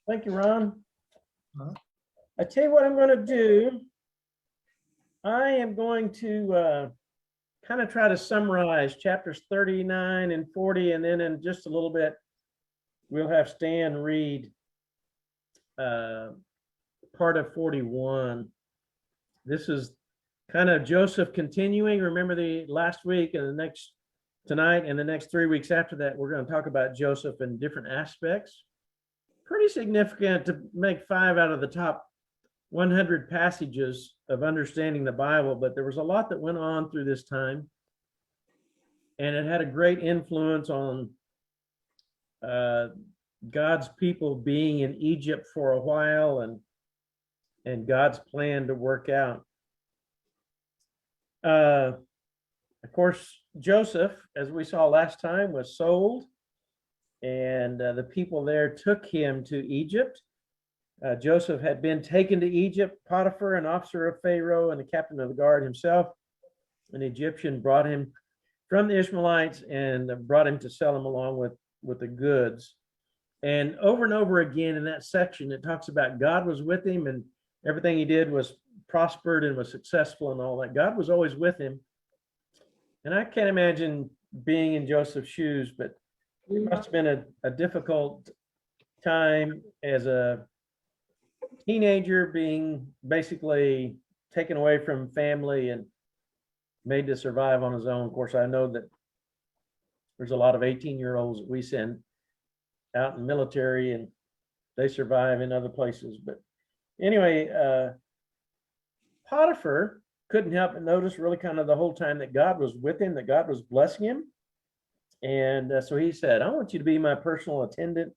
Thank you, Ron. Huh? I tell you what I'm going to do. I am going to kind of try to summarize chapters 39 and 40, and then in just a little bit, we'll have Stan read part of 41. This is kind of Joseph continuing. Remember the last week and the next tonight and the next 3 weeks after that, we're going to talk about Joseph in different aspects. Pretty significant to make 5 out of the top 100 passages of understanding the Bible, but there was a lot that went on through this time, and it had a great influence on God's people being in Egypt for a while, and God's plan to work out. Of course, Joseph, as we saw last time, was sold, and the people there took him to Egypt. Joseph had been taken to Egypt. Potiphar, an officer of Pharaoh and the captain of the guard himself, an Egyptian, brought him from the Ishmaelites and brought him to sell him along with the goods. And over again in that section, it talks about God was with him and everything he did was prospered and was successful and all that. God was always with him. And I can't imagine being in Joseph's shoes, but it must have been a difficult time as a teenager, being basically taken away from family and made to survive on his own. Of course, I know that there's a lot of 18-year-olds that we send out in the military and they survive in other places. But anyway, Potiphar couldn't help but notice really kind of the whole time that God was with him, that God was blessing him. And so he said, I want you to be my personal attendant.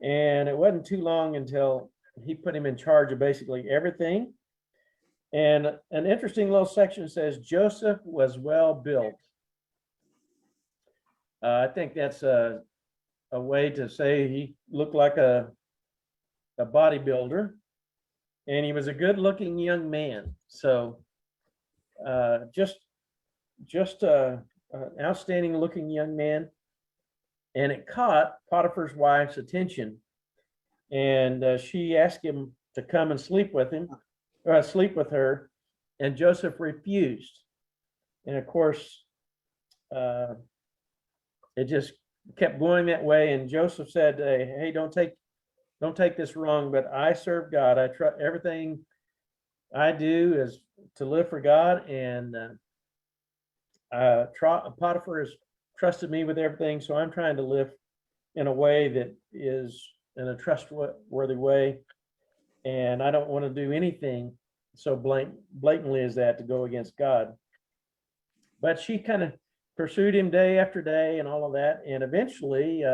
And it wasn't too long until he put him in charge of basically everything. And an interesting little section says Joseph was well built. I think that's a way to say he looked like a bodybuilder, and he was a good-looking young man. So just an outstanding-looking young man, and it caught Potiphar's wife's attention. And she asked him to come and sleep with her, and Joseph refused. And of course, it just kept going that way. And Joseph said, "Hey, don't take this wrong, but I serve God. I trust everything I do is to live for God, and Potiphar has trusted me with everything, so I'm trying to live in a way that is in a trustworthy way, and I don't want to do anything so blatantly as that to go against God." But she kind of pursued him day after day and all of that, and eventually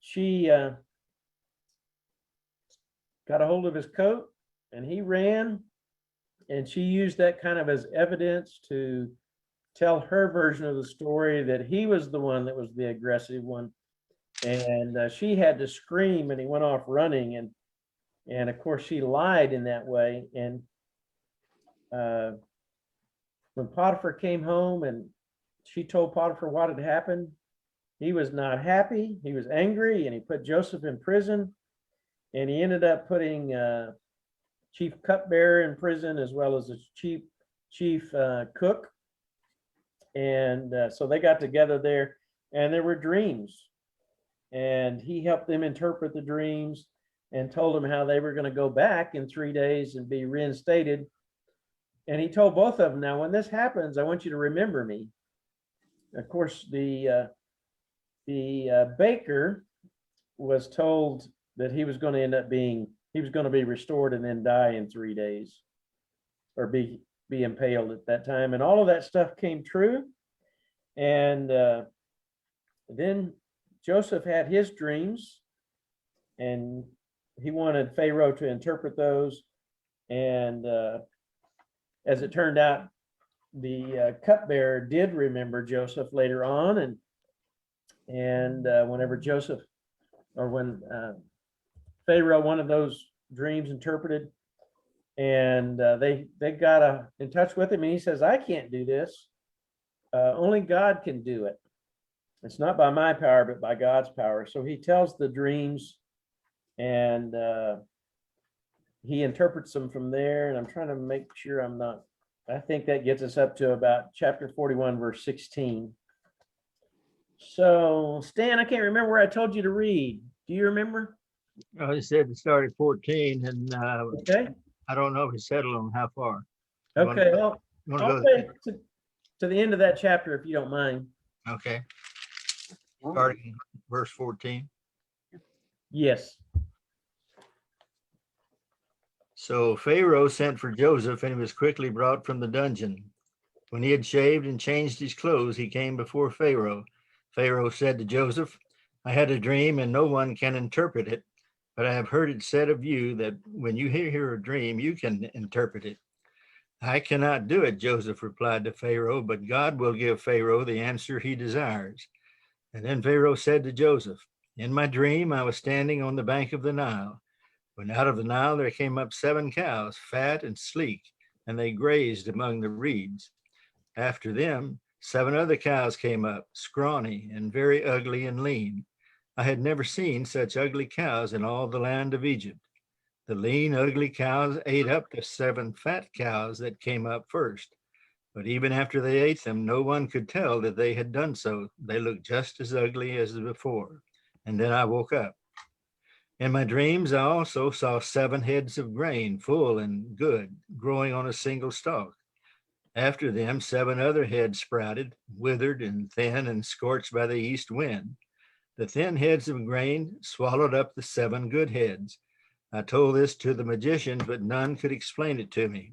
she got a hold of his coat, and he ran, and she used that kind of as evidence to tell her version of the story, that he was the one that was the aggressive one. And she had to scream, and he went off running, and of course she lied in that way. And when Potiphar came home and she told Potiphar what had happened, he was not happy. He was angry, and he put Joseph in prison, and he ended up putting chief cupbearer in prison, as well as the chief cook. And so they got together there, and there were dreams. And he helped them interpret the dreams and told them how they were going to go back in 3 days and be reinstated. And he told both of them, now, when this happens, I want you to remember me. Of course, the baker was told that he was going to be restored and then die in 3 days, or be impaled at that time. And all of that stuff came true. And then Joseph had his dreams, and he wanted Pharaoh to interpret those. And as it turned out, the cupbearer did remember Joseph later on, and whenever Joseph, or when Pharaoh wanted those dreams interpreted, and they got in touch with him, and he says, I can't do this. Only God can do it. It's not by my power, but by God's power. So he tells the dreams and he interprets them from there. And I'm trying to make sure I'm not, I think that gets us up to about chapter 41, verse 16. So, Stan, I can't remember where I told you to read. Do you remember? He said to start at 14, and Okay. I don't know if he settled on how far. Okay. You want I'll to say to the end of that chapter, if you don't mind. go? Okay. Starting verse 14. Yes. So Pharaoh sent for Joseph, and he was quickly brought from the dungeon. When he had shaved and changed his clothes, he came before Pharaoh. Pharaoh said to Joseph, I had a dream, and no one can interpret it, but I have heard it said of you that when you hear a dream, you can interpret it. I cannot do it, Joseph replied to Pharaoh, but God will give Pharaoh the answer he desires. And then Pharaoh said to Joseph, in my dream, I was standing on the bank of the Nile. When out of the Nile there came up 7 cows, fat and sleek, and they grazed among the reeds. After them, 7 other cows came up, scrawny and very ugly and lean. I had never seen such ugly cows in all the land of Egypt. The lean, ugly cows ate up the 7 fat cows that came up first. But even after they ate them, no one could tell that they had done so. They looked just as ugly as before. And then I woke up. In my dreams, I also saw 7 heads of grain, full and good, growing on a single stalk. After them, 7 other heads sprouted, withered and thin and scorched by the east wind. The thin heads of grain swallowed up the 7 good heads. I told this to the magicians, but none could explain it to me.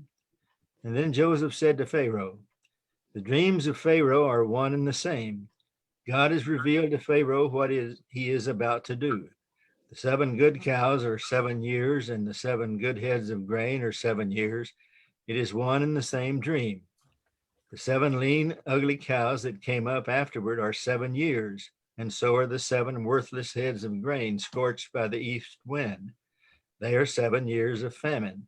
And then Joseph said to Pharaoh, the dreams of Pharaoh are one and the same. God has revealed to Pharaoh what he is about to do. The 7 good cows are 7 years, and the 7 good heads of grain are 7 years. It is one and the same dream. The 7 lean, ugly cows that came up afterward are 7 years, and so are the 7 worthless heads of grain scorched by the east wind. They are 7 years of famine.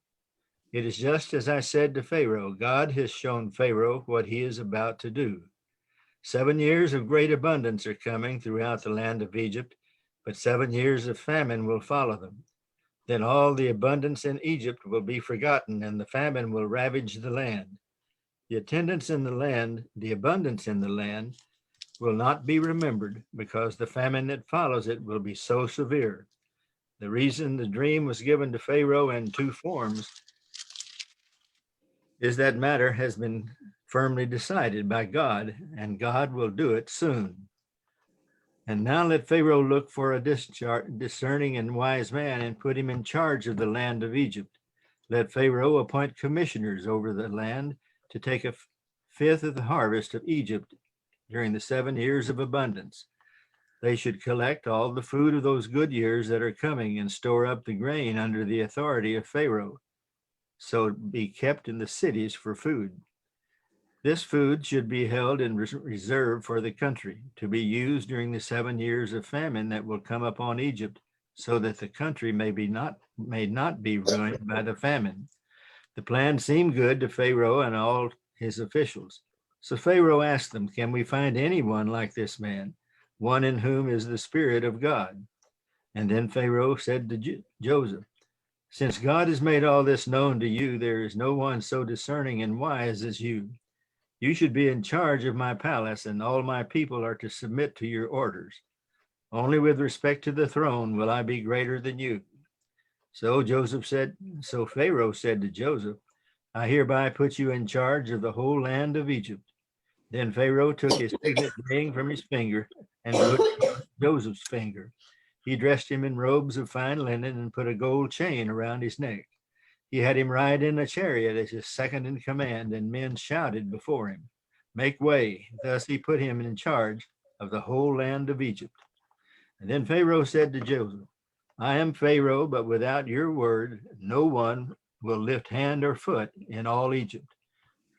It is just as I said to Pharaoh. God has shown Pharaoh what he is about to do. 7 years of great abundance are coming throughout the land of Egypt, but 7 years of famine will follow them. Then all the abundance in Egypt will be forgotten, and the famine will ravage the land. The abundance in the land will not be remembered, because the famine that follows it will be so severe. The reason the dream was given to Pharaoh in 2 forms is that matter has been firmly decided by God, and God will do it soon. And now let Pharaoh look for a discerning and wise man and put him in charge of the land of Egypt. Let Pharaoh appoint commissioners over the land to take a fifth of the harvest of Egypt during the 7 years of abundance. They should collect all the food of those good years that are coming and store up the grain under the authority of Pharaoh, so be kept in the cities for food. This food should be held in reserve for the country, to be used during the 7 years of famine that will come upon Egypt, so that the country may not be ruined by the famine. The plan seemed good to Pharaoh and all his officials. So Pharaoh asked them, can we find anyone like this man, one in whom is the Spirit of God? And then Pharaoh said to Joseph, since God has made all this known to you, there is no one so discerning and wise as you. You should be in charge of my palace, and all my people are to submit to your orders. Only with respect to the throne will I be greater than you. So Pharaoh said to Joseph, I hereby put you in charge of the whole land of Egypt. Then Pharaoh took his signet ring from his finger and put it on Joseph's finger. He dressed him in robes of fine linen and put a gold chain around his neck. He had him ride in a chariot as his second in command, and men shouted before him, make way. Thus he put him in charge of the whole land of Egypt. And then Pharaoh said to Joseph, I am Pharaoh, but without your word, no one will lift hand or foot in all Egypt.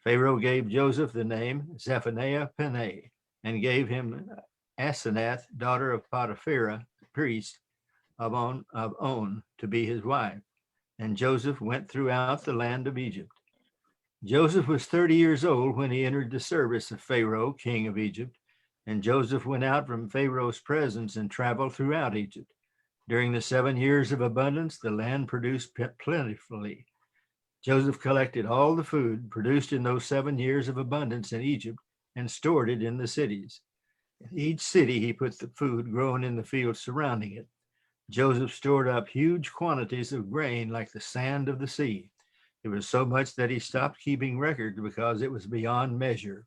Pharaoh gave Joseph the name Zephaniah Peneh, and gave him Asenath, daughter of Potiphera, priest of On, to be his wife. And Joseph went throughout the land of Egypt. Joseph was 30 years old when he entered the service of Pharaoh, king of Egypt. And Joseph went out from Pharaoh's presence and traveled throughout Egypt. During the 7 years of abundance, the land produced plentifully. Joseph collected all the food produced in those 7 years of abundance in Egypt and stored it in the cities. In each city, he put the food grown in the fields surrounding it. Joseph stored up huge quantities of grain like the sand of the sea. It was so much that he stopped keeping records because it was beyond measure.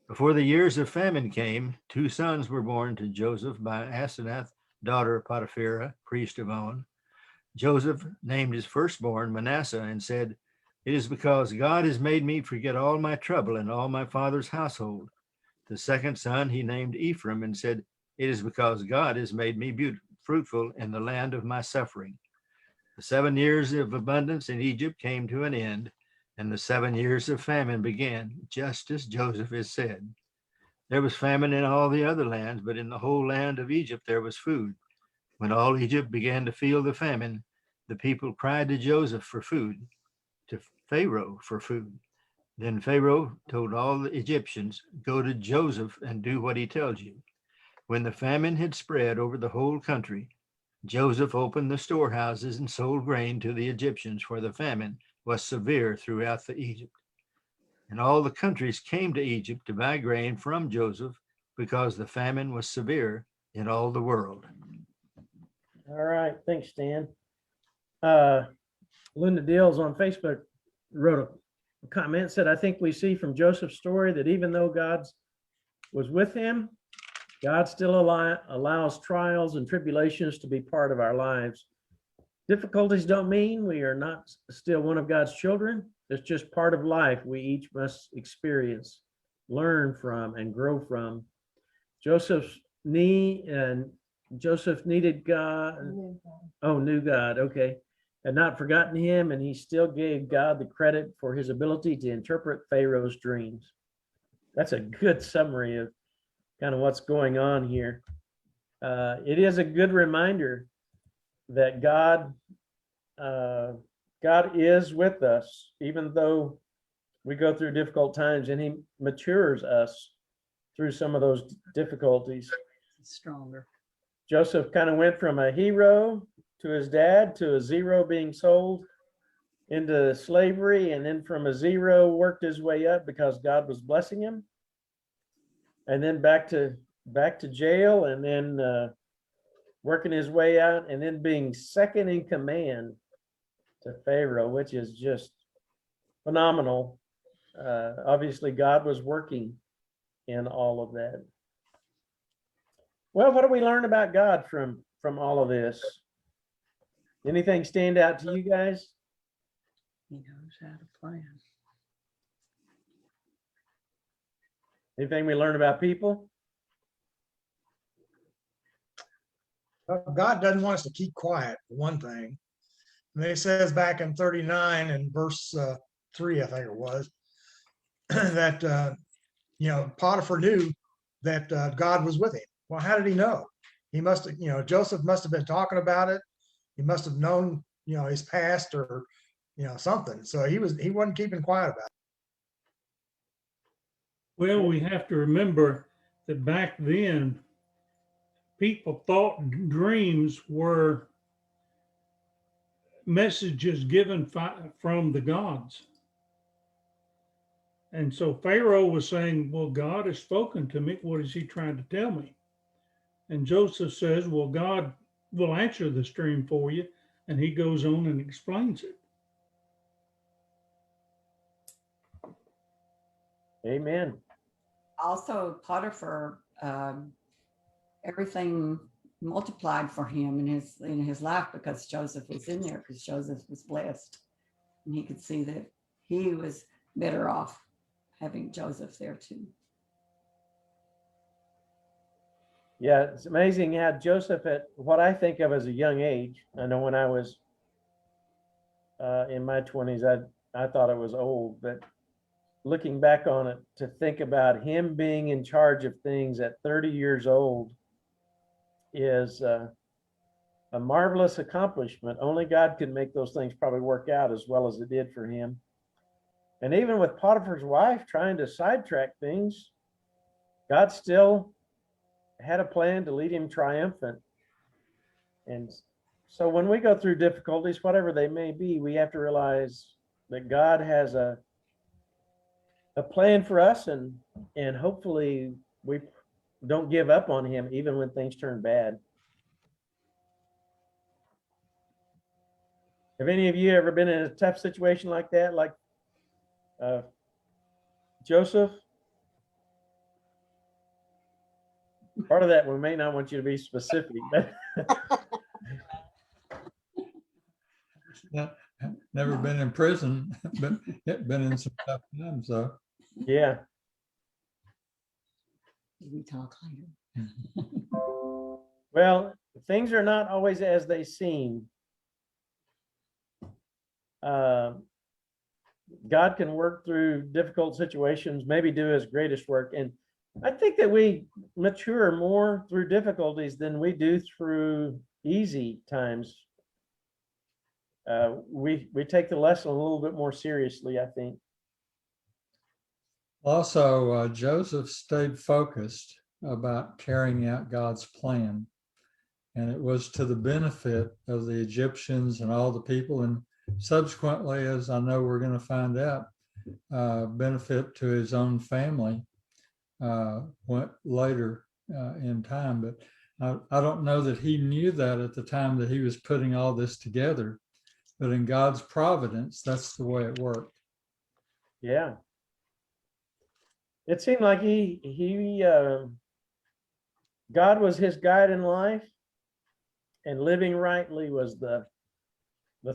Before the years of famine came, 2 sons were born to Joseph by Asenath, daughter of Potipharah, priest of On. Joseph named his firstborn Manasseh and said, "It is because God has made me forget all my trouble and all my father's household." The second son he named Ephraim and said, "It is because God has made me fruitful in the land of my suffering." The 7 years of abundance in Egypt came to an end, and the 7 years of famine began, just as Joseph has said. There was famine in all the other lands, but in the whole land of Egypt there was food. When all Egypt began to feel the famine, the people cried to Joseph for food, to Pharaoh for food. Then Pharaoh told all the Egyptians, "Go to Joseph and do what he tells you." When the famine had spread over the whole country, Joseph opened the storehouses and sold grain to the Egyptians, for the famine was severe throughout Egypt. And all the countries came to Egypt to buy grain from Joseph because the famine was severe in all the world. All right, thanks, Stan. Linda Dills on Facebook wrote a comment, said, "I think we see from Joseph's story that even though God was with him, God still allows trials and tribulations to be part of our lives. Difficulties don't mean we are not still one of God's children. It's just part of life we each must experience, learn from, and grow from." Joseph needed God. Oh, knew God. Okay. Had not forgotten him, and he still gave God the credit for his ability to interpret Pharaoh's dreams. That's a good summary of kind of what's going on here. It is a good reminder that God is with us, even though we go through difficult times, and he matures us through some of those difficulties. Stronger. Joseph kind of went from a hero to his dad to a zero, being sold into slavery, and then from a zero worked his way up because God was blessing him, and then back to jail, and then working his way out, and then being second in command to Pharaoh, which is just phenomenal. Obviously, God was working in all of that. Well, what do we learn about God from all of this? Anything stand out to you guys? He knows how to plan. Anything we learn about people? God doesn't want us to keep quiet, for one thing. And it says back in 39 and verse 3, I think it was, that, Potiphar knew that God was with him. Well, how did he know? He must have, Joseph must have been talking about it. He must have known, his past or, something. So he wasn't keeping quiet about it. Well, we have to remember that back then, people thought dreams were messages given from the gods. And so Pharaoh was saying, well, God has spoken to me. What is he trying to tell me? And Joseph says, well, God will answer this dream for you. And he goes on and explains it. Amen. Also, Potiphar, everything multiplied for him in his life because Joseph was in there, because Joseph was blessed, and he could see that he was better off having Joseph there too. Yeah, it's amazing how Joseph, at what I think of as a young age, I know when I was in my 20s, I thought it was old, but looking back on it, to think about him being in charge of things at 30 years old is a marvelous accomplishment. Only God can make those things probably work out as well as it did for him. And even with Potiphar's wife trying to sidetrack things, God still had a plan to lead him triumphant. And so when we go through difficulties, whatever they may be, we have to realize that God has a plan for us, and hopefully we don't give up on him even when things turn bad. Have any of you ever been in a tough situation like that, like Joseph? Part of that we may not want you to be specific, but Never been in prison, but been in some tough times, though. yeah. We talk later. Well, things are not always as they seem. God can work through difficult situations, maybe do his greatest work. And I think that we mature more through difficulties than we do through easy times. We take the lesson a little bit more seriously, I think. Also, Joseph stayed focused about carrying out God's plan. And it was to the benefit of the Egyptians and all the people. And subsequently, as I know we're going to find out, benefit to his own family went later in time. But I don't know that he knew that at the time that he was putting all this together. But in God's providence, that's the way it worked. Yeah. It seemed like God was his guide in life, and living rightly was the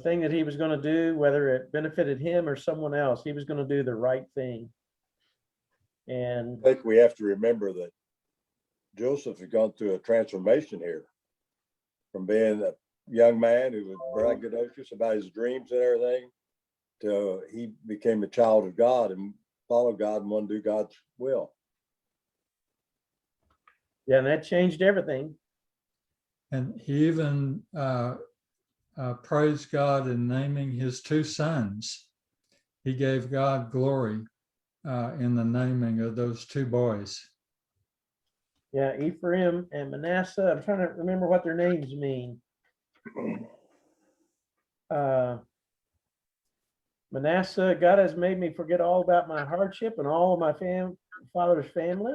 thing that he was going to do, whether it benefited him or someone else. He was going to do the right thing. And I think we have to remember that Joseph had gone through a transformation here from being a young man who was braggadocious about his dreams and everything to he became a child of God and followed God and wanted to do God's will. yeah, and that changed everything. And he even praised God in naming his two sons. He gave God glory in the naming of those two boys. Yeah, Ephraim and Manasseh. I'm trying to remember what their names mean. Manasseh, God has made me forget all about my hardship and all of my father's family.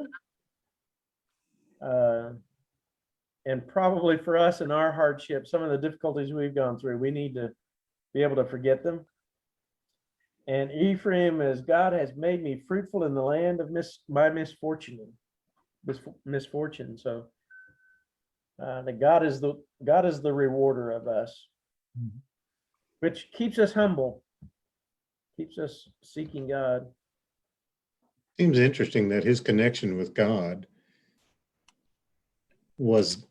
And probably for us in our hardship, some of the difficulties we've gone through, we need to be able to forget them. And Ephraim, as God has made me fruitful in the land of my misfortune. So that God is the rewarder of us, which keeps us humble, keeps us seeking God. Seems interesting that his connection with God was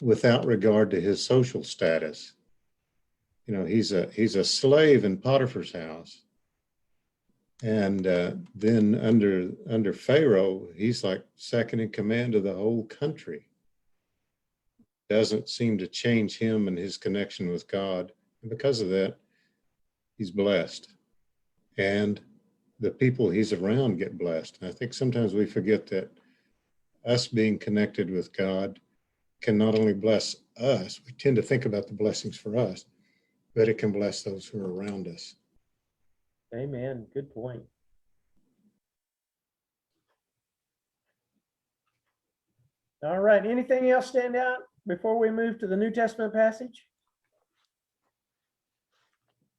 without regard to his social status. You know, he's a slave in Potiphar's house, and then under Pharaoh, he's like second in command of the whole country. Doesn't seem to change him and his connection with God, and because of that, he's blessed, and the people he's around get blessed. And I think sometimes we forget that us being connected with God can not only bless us, we tend to think about the blessings for us, but it can bless those who are around us. Amen. Good point. All right. Anything else stand out before we move to the New Testament passage?